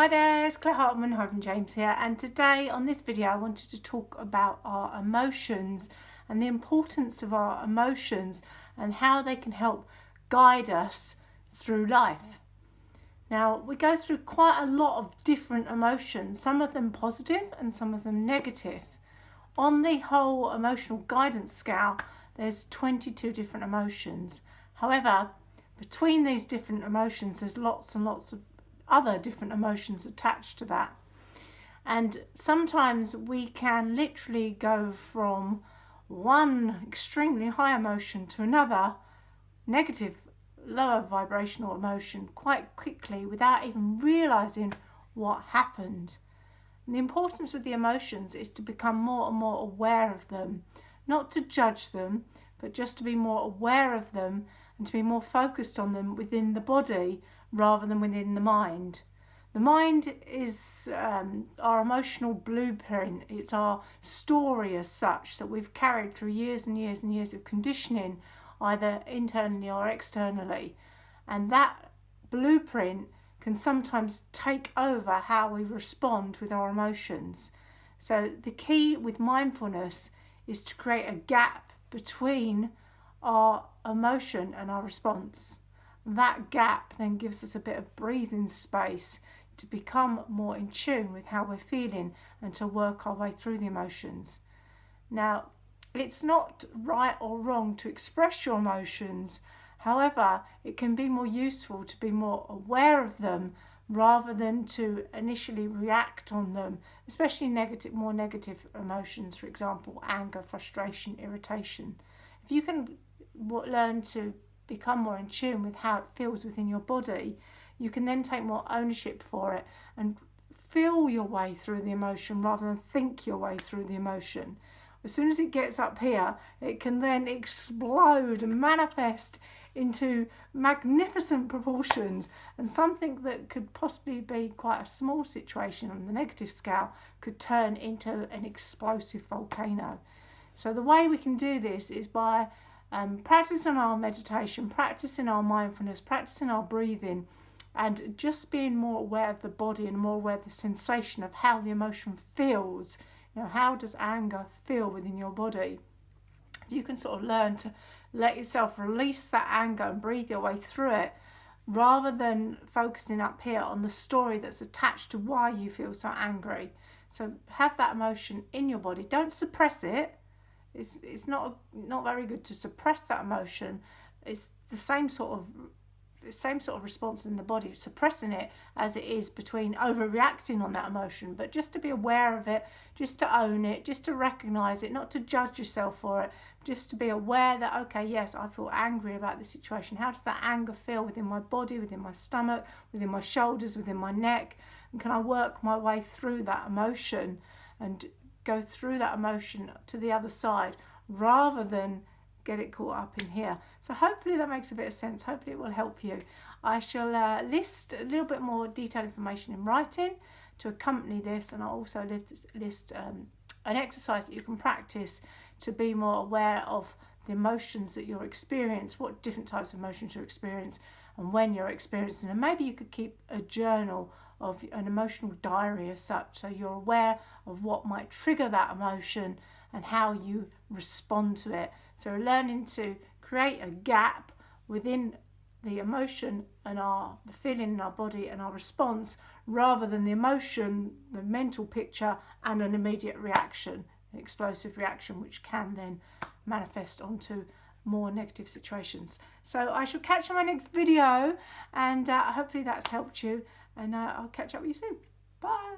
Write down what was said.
Hi there, it's Claire Hartman, James here, and today on this video I wanted to talk about our emotions and the importance of our emotions and how they can help guide us through life. Now, we go through quite a lot of different emotions, some of them positive and some of them negative. On the whole emotional guidance scale, there's 22 different emotions. However, between these different emotions, there's lots and lots of other different emotions attached to that. And sometimes we can literally go from one extremely high emotion to another negative, lower vibrational emotion quite quickly without even realizing what happened. And the importance with the emotions is to become more and more aware of them, not to judge them, but just to be more aware of them and to be more focused on them within the body rather than within the mind. The mind is our emotional blueprint. It's our story as such that we've carried through years and years and years of conditioning, either internally or externally. And that blueprint can sometimes take over how we respond with our emotions. So the key with mindfulness is to create a gap between our emotion and our response. That gap then gives us a bit of breathing space to become more in tune with how we're feeling and to work our way through the emotions. Now, it's not right or wrong to express your emotions. However, it can be more useful to be more aware of them rather than to initially react on them, especially more negative emotions, for example, anger, frustration, irritation. If you can learn to become more in tune with how it feels within your body, you can then take more ownership for it and feel your way through the emotion rather than think your way through the emotion. As soon as it gets up here, it can then explode and manifest into magnificent proportions, and something that could possibly be quite a small situation on the negative scale could turn into an explosive volcano. So the way we can do this is by practicing our meditation, practicing our mindfulness, practicing our breathing, and just being more aware of the body and more aware of the sensation of how the emotion feels. How does anger feel within your body? You can sort of learn to let yourself release that anger and breathe your way through it, rather than focusing up here on the story that's attached to why you feel so angry. So have that emotion in your body. Don't suppress it. It's not very good to suppress that emotion. It's the same sort of response in the body, suppressing it, as it is between overreacting on that emotion. But just to be aware of it, just to own it, just to recognize it, not to judge yourself for it, just to be aware that, okay, yes, I feel angry about this situation. How does that anger feel within my body, within my stomach, within my shoulders, within my neck? And can I work my way through that emotion and go through that emotion to the other side rather than get it caught up in here? So hopefully that makes a bit of sense. Hopefully it will help you. I shall list a little bit more detailed information in writing to accompany this, and I'll also list an exercise that you can practice to be more aware of the emotions that you're experiencing, what different types of emotions you experience and when you're experiencing them. Maybe you could keep a journal of an emotional diary as such, so you're aware of what might trigger that emotion and how you respond to it. So learning to create a gap within the emotion and the feeling in our body and our response, rather than the emotion, the mental picture, and an immediate reaction, an explosive reaction, which can then manifest onto more negative situations. So I shall catch you on my next video, and hopefully that's helped you, and I'll catch up with you soon. Bye.